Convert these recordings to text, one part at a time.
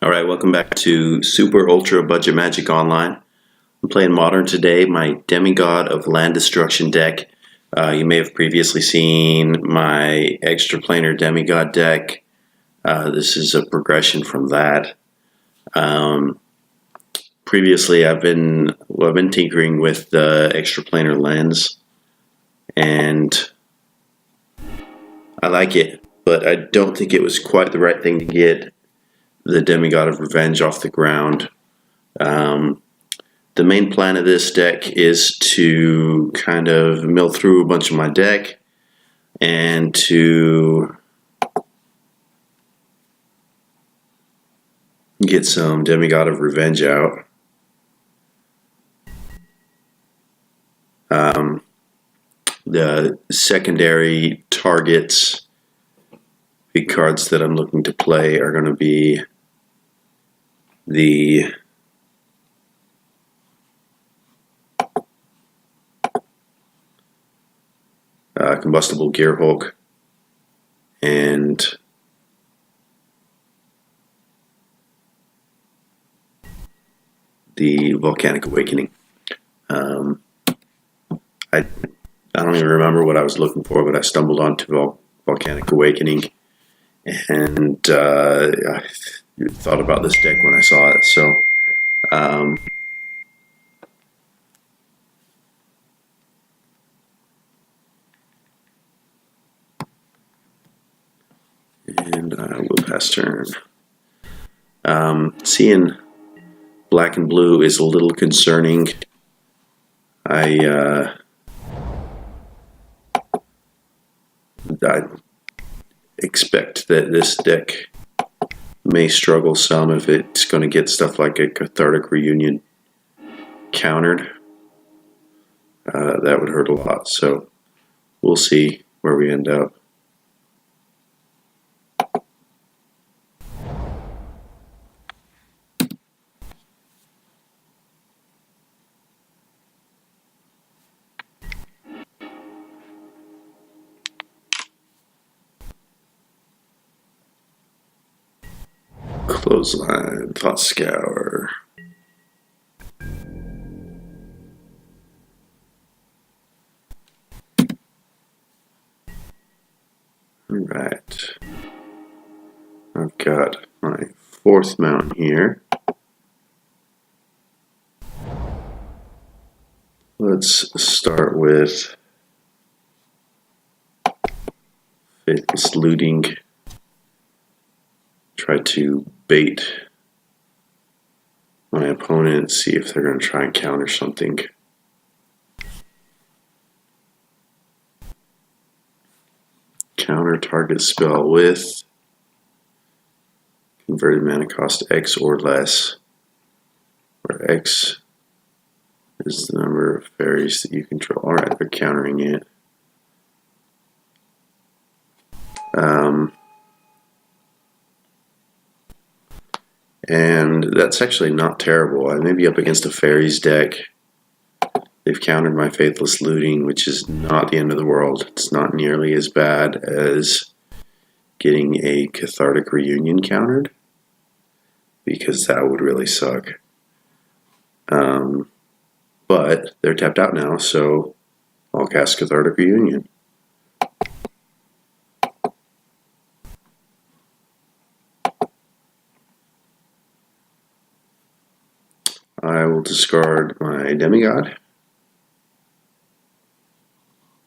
Alright, welcome back to Super Ultra Budget Magic Online. I'm playing Modern today, my Demigod of Land Destruction deck. You may have previously seen my Extra Planar Demigod deck. This is a progression from that. Previously, I've been tinkering with the Extra Planar Lens, and I like it, but I don't think it was quite the right thing to get the Demigod of Revenge off the ground. The main plan of this deck is to kind of mill through a bunch of my deck and to get some Demigod of Revenge out. The secondary targets, big cards that I'm looking to play, are going to be the Combustible Gear Hulk and the Volcanic Awakening. I don't even remember what I was looking for, but I stumbled onto Volcanic Awakening, and I thought about this deck when I saw it. So and I will pass turn. Seeing black and blue is a little concerning. I expect that this deck may struggle some if it's going to get stuff like a Cathartic Reunion countered. That would hurt a lot, so we'll see where we end up. Clothesline, Thought Scour. Alright. I've got my fourth mountain here. Let's start with Faithless Looting. Try to bait my opponent, see if they're going to try and counter something. Counter target spell with converted mana cost X or less, where X is the number of fairies that you control. Alright, they're countering it. And that's actually not terrible. I may be up against a Faeries deck. They've countered my Faithless Looting, which is not the end of the world. It's not nearly as bad as getting a Cathartic Reunion countered, because that would really suck. But they're tapped out now, so I'll cast Cathartic Reunion. I will discard my Demigod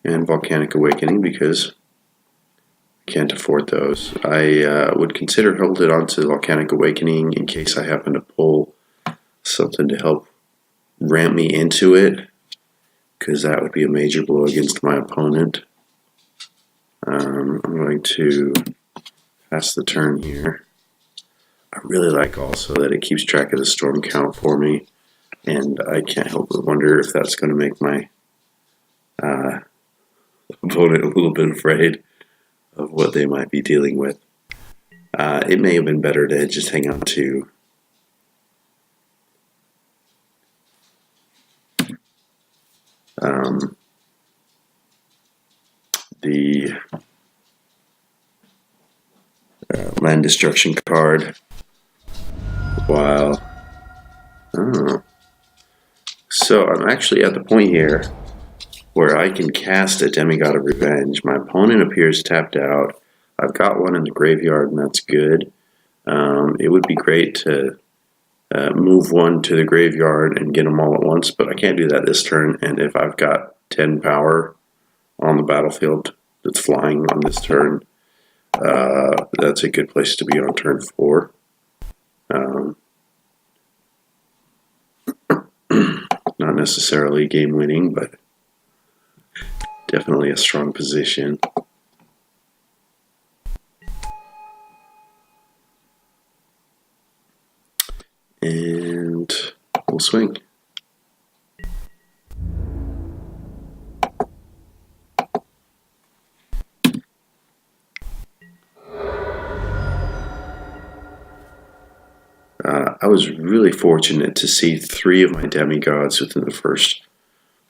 and Volcanic Awakening because I can't afford those. I would consider holding on to Volcanic Awakening in case I happen to pull something to help ramp me into it, because that would be a major blow against my opponent. I'm going to pass the turn here. I really like also that it keeps track of the storm count for me, and I can't help but wonder if that's going to make my opponent a little bit afraid of what they might be dealing with. It may have been better to just hang on to the Land Destruction card while... Oh. So I'm actually at the point here where I can cast a Demigod of Revenge. My opponent appears tapped out. I've got one in the graveyard, and that's good. It would be great to move one to the graveyard and get them all at once, but I can't do that this turn, and if I've got 10 power on the battlefield that's flying on this turn, that's a good place to be on turn 4. Not necessarily game winning, but definitely a strong position. And we'll swing. I was really fortunate to see 3 of my demigods within the first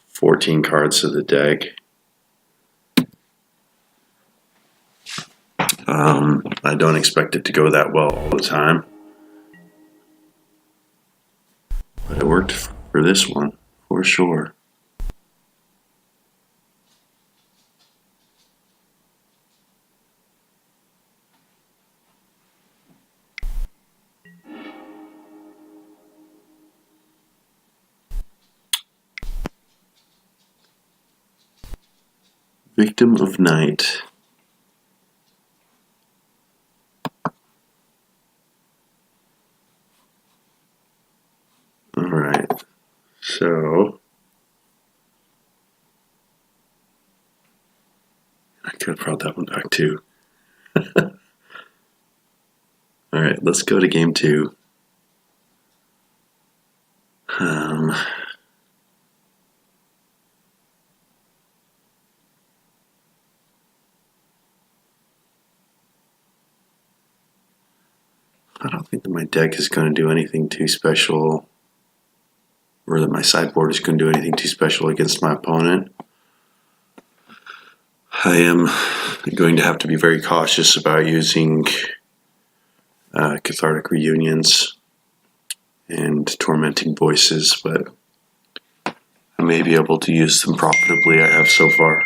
14 cards of the deck. I don't expect it to go that well all the time, but it worked for this one, for sure. Victim of Night. Alright, so I could have brought that one back too. Alright, let's go to game 2. I don't think that my deck is going to do anything too special, or that my sideboard is going to do anything too special against my opponent. I am going to have to be very cautious about using cathartic reunions and tormenting voices, but I may be able to use them profitably. I have so far.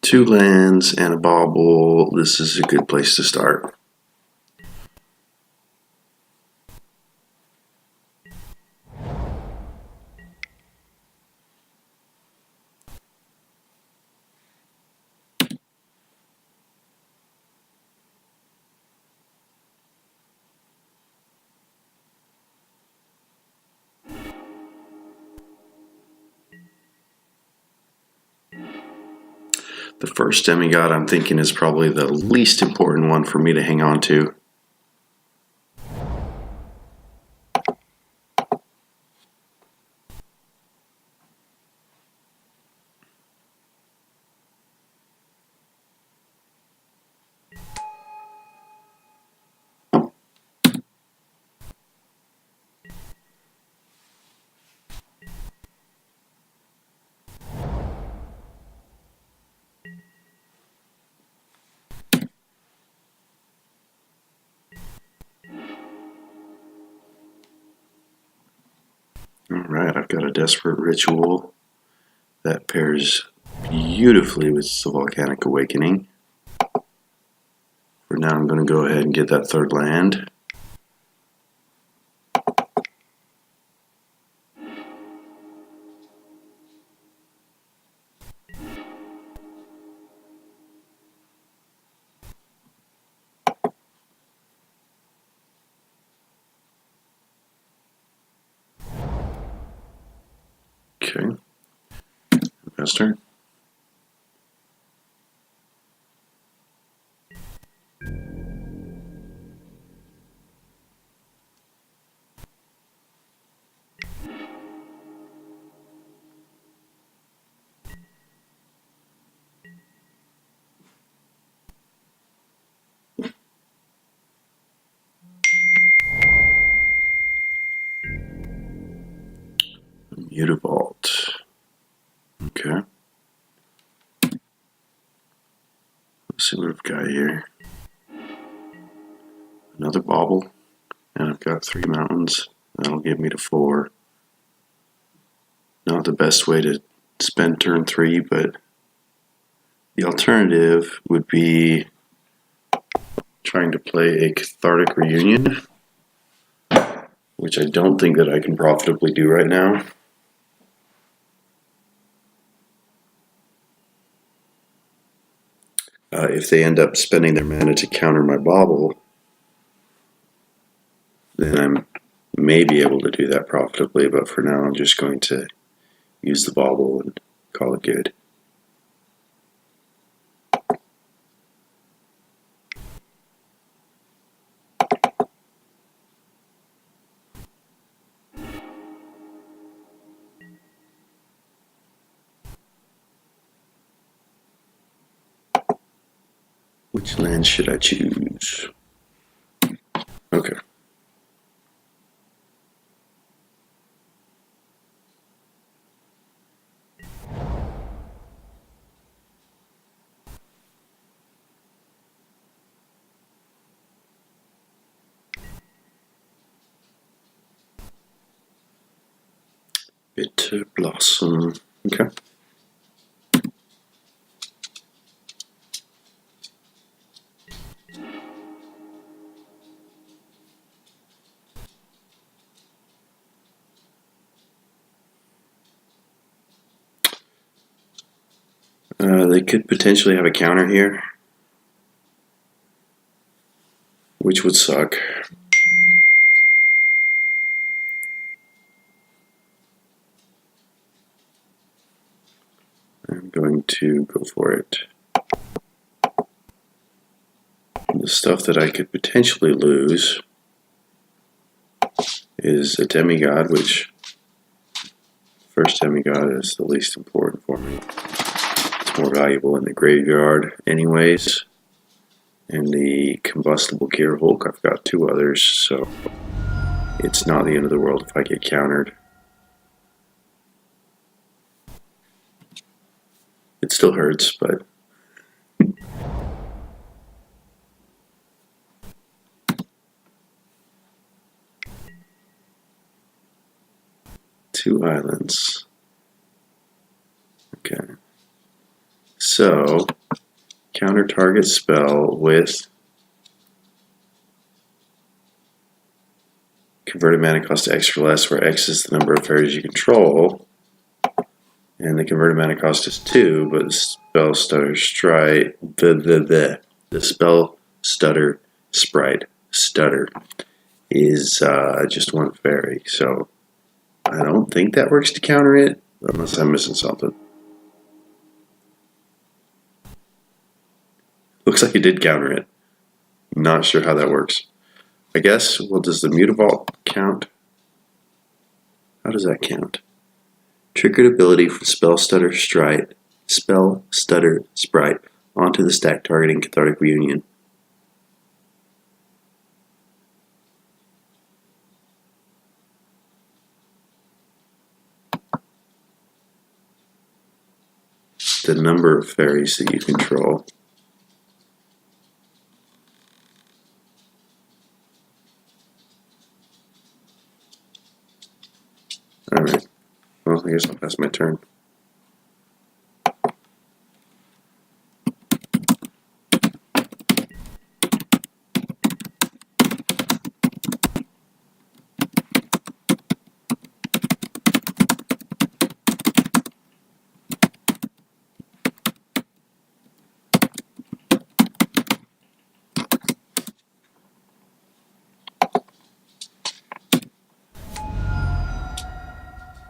Two lands and a bauble. This is a good place to start. The first demigod I'm thinking is probably the least important one for me to hang on to. Alright, I've got a Desperate Ritual that pairs beautifully with the Volcanic Awakening. For now, I'm going to go ahead and get that third land. Okay. Investor. Mutavault. Okay. Let's see what I've got here. Another bauble. And I've got 3 mountains. That'll get me to 4. Not the best way to spend turn 3, but the alternative would be trying to play a cathartic reunion, which I don't think that I can profitably do right now. If they end up spending their mana to counter my bauble, then I may be able to do that profitably, but for now I'm just going to use the bauble and call it good. Which land should I choose? Okay. Bitter Blossom. Okay. They could potentially have a counter here, which would suck. I'm going to go for it. The stuff that I could potentially lose is a Demigod, which first Demigod is the least important for me. It's more valuable in the graveyard anyways. And the Combustible Gear Hulk, I've got 2 others, so it's not the end of the world if I get countered. It still hurts, but two islands. Okay. So, counter target spell with converted mana cost to X for less, where X is the number of fairies you control. And the converted mana cost is 2, but the spell stutter sprite, the spell stutter sprite stutter is just 1 fairy. So I don't think that works to counter it, unless I'm missing something. Looks like it did counter it. Not sure how that works. I guess, well, does the Mutavault count? How does that count? Triggered ability for spell stutter sprite onto the stack targeting cathartic reunion. The number of fairies that you control. Alright. Well, I guess I'll pass my turn.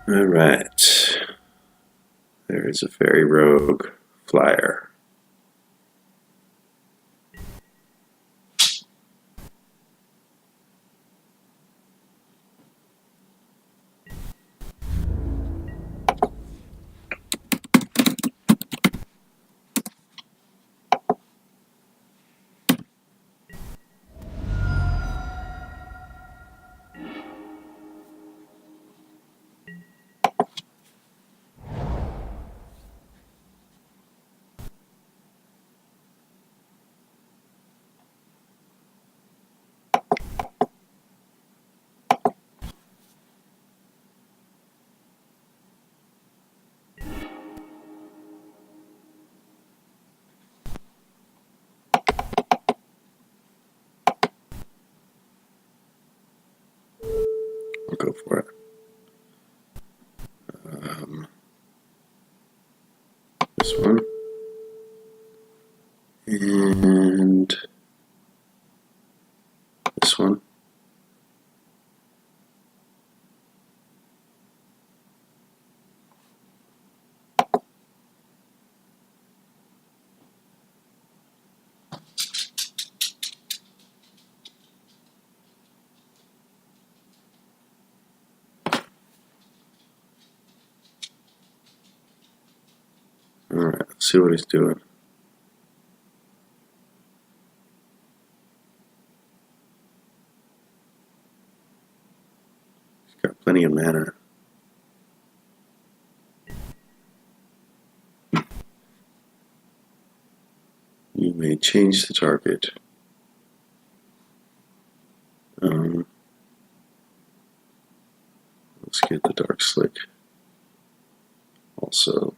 Alright. There is a fairy rogue flyer. go for it. This one. And this one. Alright, let's see what he's doing. He's got plenty of mana. You may change the target. Let's get the Dark Slick. Also,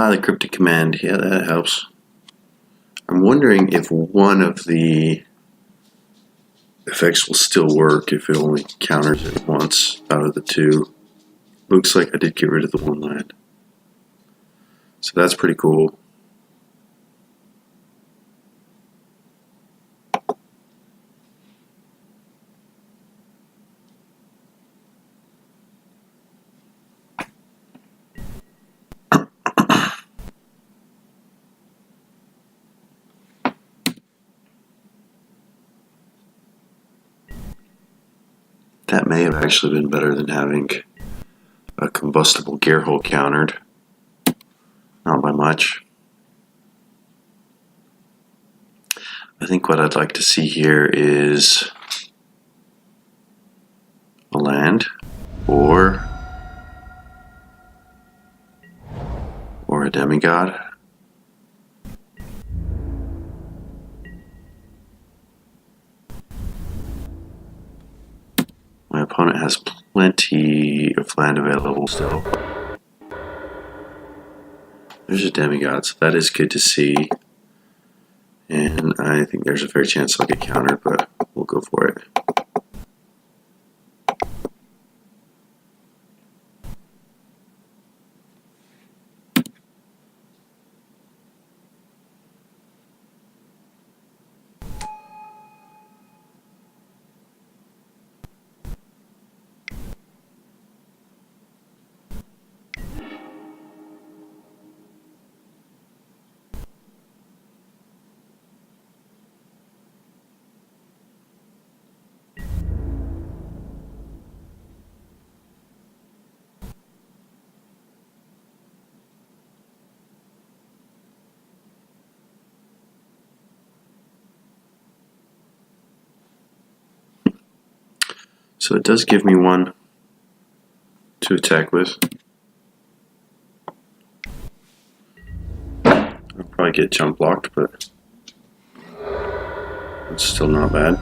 the Cryptic Command. Yeah, that helps. I'm wondering if one of the effects will still work if it only counters it once out of the two. Looks like I did get rid of the one land. So that's pretty cool. That may have actually been better than having a combustible gear hole countered. Not by much. I think what I'd like to see here is a land or a demigod. My opponent has plenty of land available still. There's a demigod, so that is good to see. And I think there's a fair chance I'll get countered, but we'll go for it. So it does give me one to attack with. I'll probably get jump blocked, but it's still not bad.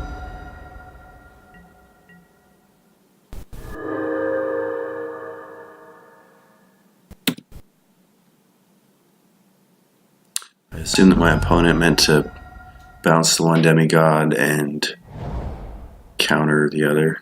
I assume that my opponent meant to bounce the one demigod and counter the other.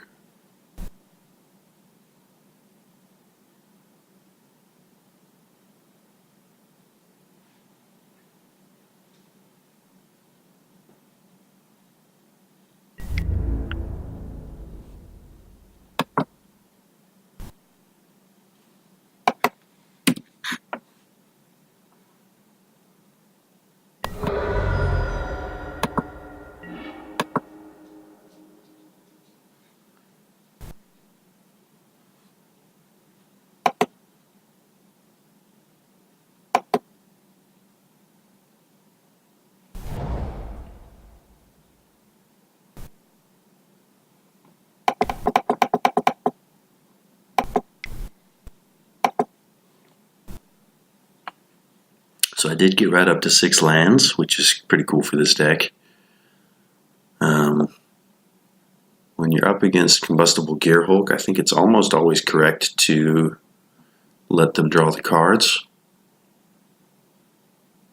So I did get right up to 6 lands, which is pretty cool for this deck. When you're up against Combustible Gearhulk, I think it's almost always correct to let them draw the cards.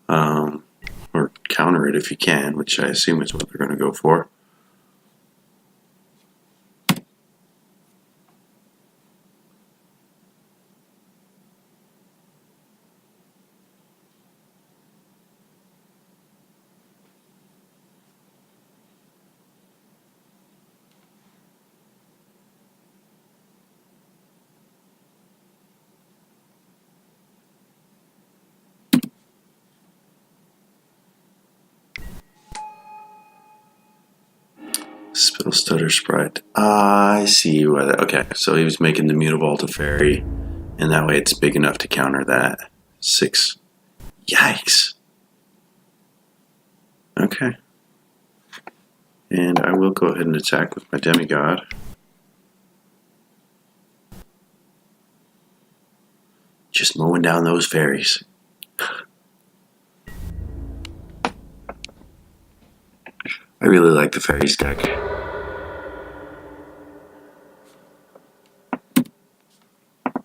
Or counter it if you can, which I assume is what they're going to go for. Spell Stutter Sprite. I see why that. Okay, so he was making the Mutavault a fairy, and that way it's big enough to counter that. 6. Yikes. Okay. And I will go ahead and attack with my Demigod. Just mowing down those fairies. I really like the Faeries deck.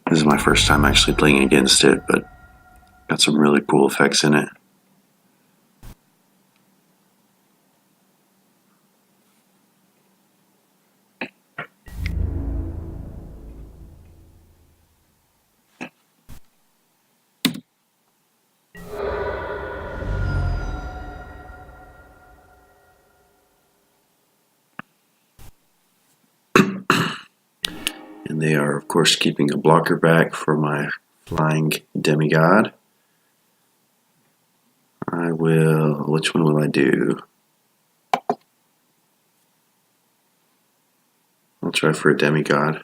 This is my first time actually playing against it, but got some really cool effects in it. And they are, of course, keeping a blocker back for my flying Demigod. I will... Which one will I do? I'll try for a Demigod.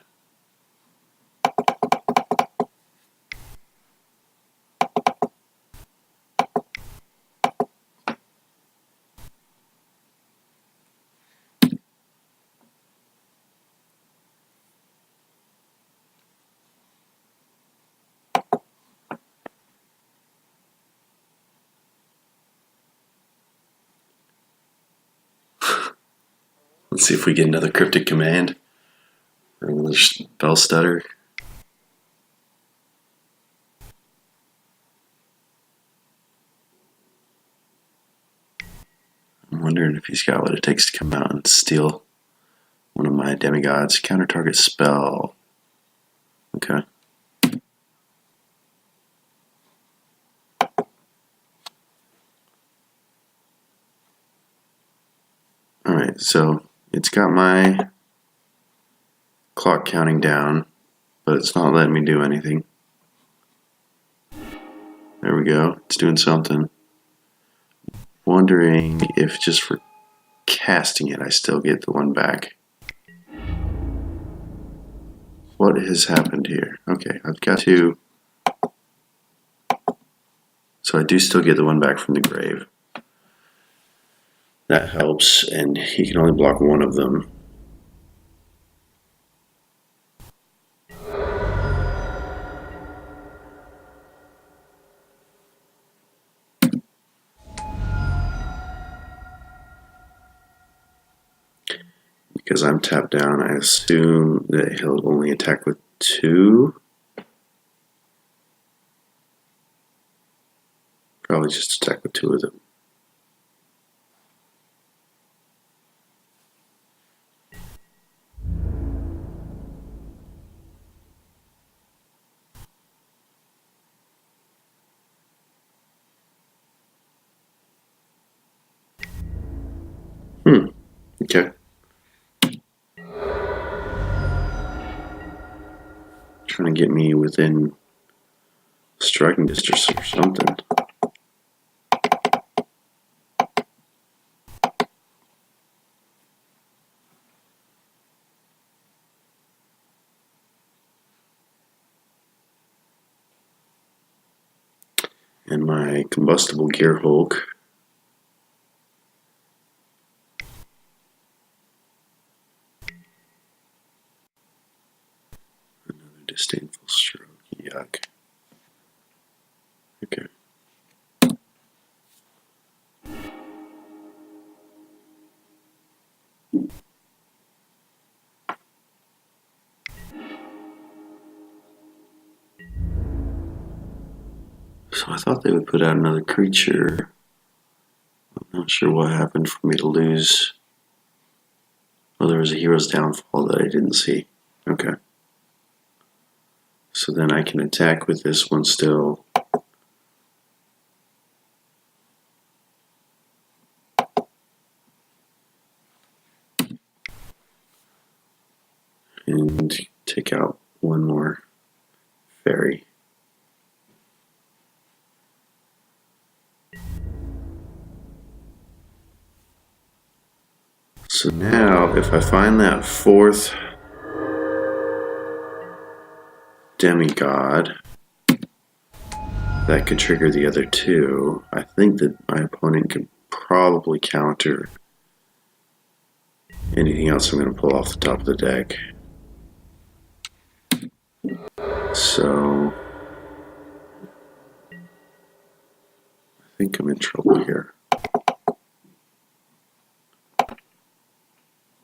Let's see if we get another cryptic command. Or another spell stutter. I'm wondering if he's got what it takes to come out and steal one of my demigods. Counter target spell. Okay. Alright, so it's got my clock counting down, but it's not letting me do anything. There we go. It's doing something. Wondering if just for casting it, I still get the one back. What has happened here? Okay, I've got to... So I do still get the one back from the grave. That helps, and he can only block one of them. Because I'm tapped down, I assume that he'll only attack with 2. Probably just attack with 2 of them. Okay. Trying to get me within striking distance or something. And my Combustible Gearhulk. Another Disdainful Stroke. Yuck. Okay. So I thought they would put out another creature. I'm not sure what happened for me to lose. Oh, there was a hero's downfall that I didn't see. Okay. So then I can attack with this one still. And take out one more fairy. So now, if I find that fourth demigod, that could trigger the other two. I think that my opponent could probably counter anything else I'm going to pull off the top of the deck. So I think I'm in trouble here.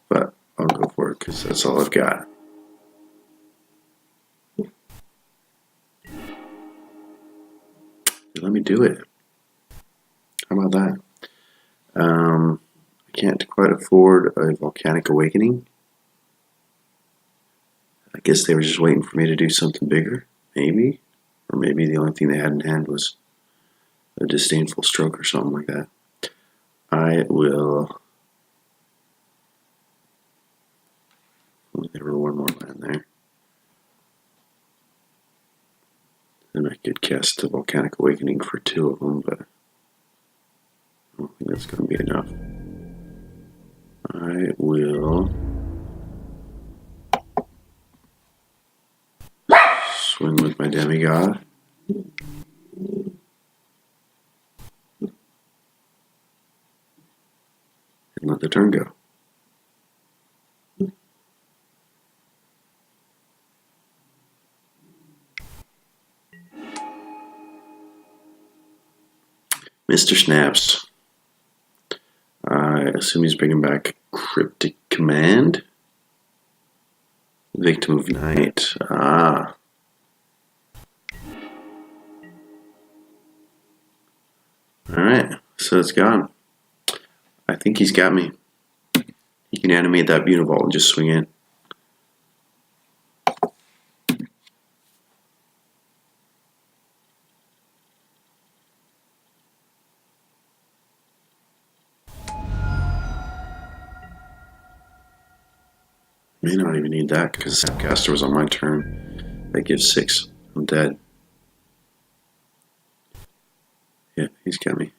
But I'll go for it because that's all I've got. Let me do it. How about that? I can't quite afford a volcanic awakening. I guess they were just waiting for me to do something bigger, maybe. Or maybe the only thing they had in hand was a disdainful stroke or something like that. I will. There were one more land there. Then I could cast the volcanic awakening for two of them, but I don't think that's going to be enough. I will swing with my demigod. And let the turn go. Mr. Snaps. I assume he's bringing back Cryptic Command. Victim of Night. Ah. Alright, so it's gone. I think he's got me. He can animate that Univault and just swing in. May not even need that because Snapcaster was on my turn. That gives 6. I'm dead. Yeah, he's got me.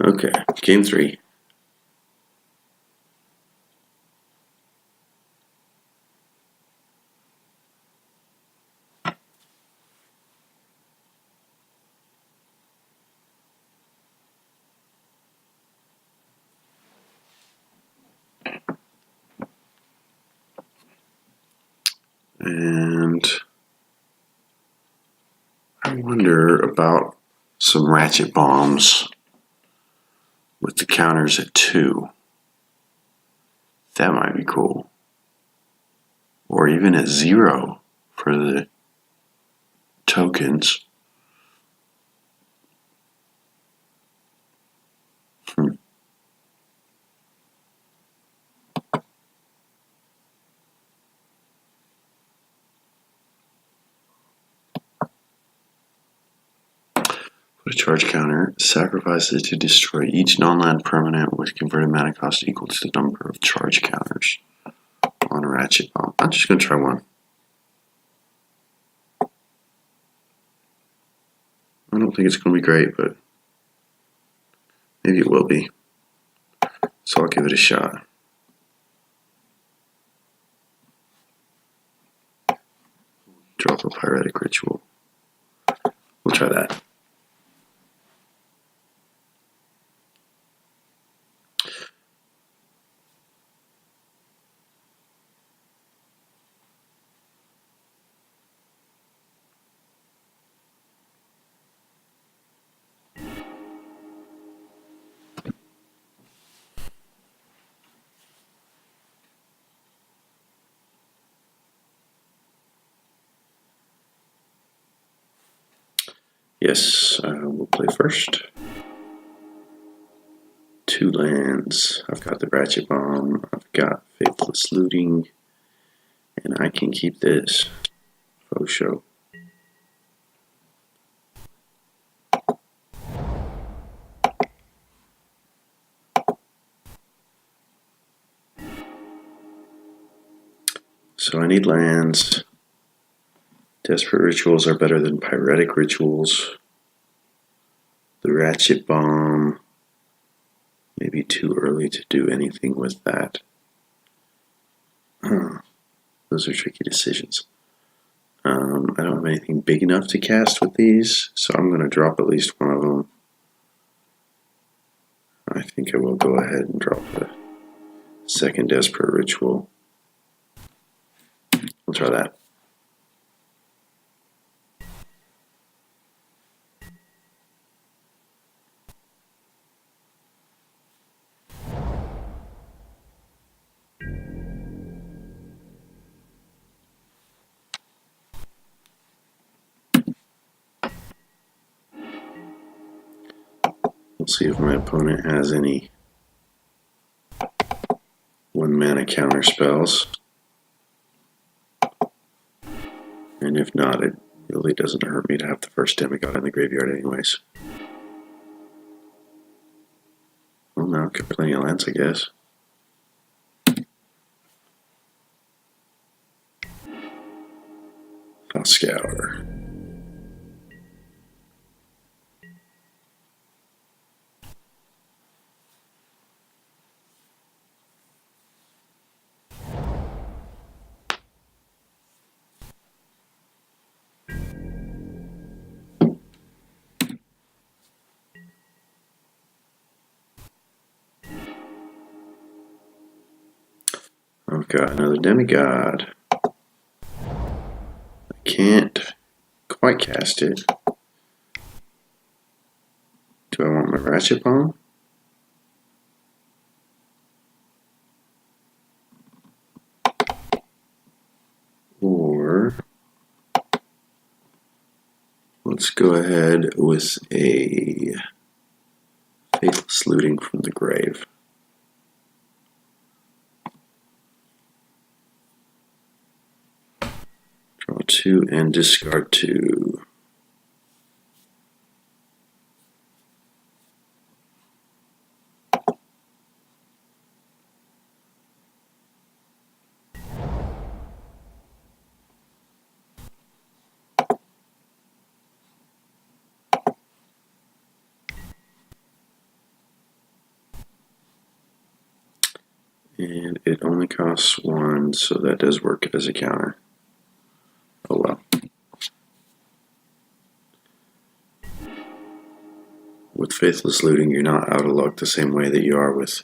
Okay, game 3. And I wonder about some ratchet bombs with the counters at 2. That might be cool. Or even at 0 for the tokens. Put a charge counter. Sacrifice it to destroy each non-land permanent with converted mana cost equal to the number of charge counters on a ratchet bomb. I'm just going to try one. I don't think it's going to be great, but maybe it will be. So I'll give it a shot. Drop a Pyretic Ritual. We'll try that. Yes, we'll play first. 2 lands. I've got the Ratchet Bomb, I've got Faithless Looting, and I can keep this. Faux show. So I need lands. Desperate Rituals are better than Pyretic Rituals. The Ratchet Bomb, maybe too early to do anything with that. Those are tricky decisions. I don't have anything big enough to cast with these, so I'm going to drop at least one of them. I think I will go ahead and drop the second Desperate Ritual. We'll try that. We'll see if my opponent has any 1-mana counter spells. And if not, it really doesn't hurt me to have the first Demigod in the graveyard anyways. Well, now I've got plenty of lands, I guess. I'll scour. I've got another Demigod. I can't quite cast it. Do I want my Ratchet Bomb? Or let's go ahead with a Faithless Looting from the grave. Draw 2 and discard 2. And it only costs 1, so that does work as a counter. Oh well. With Faithless Looting, you're not out of luck the same way that you are with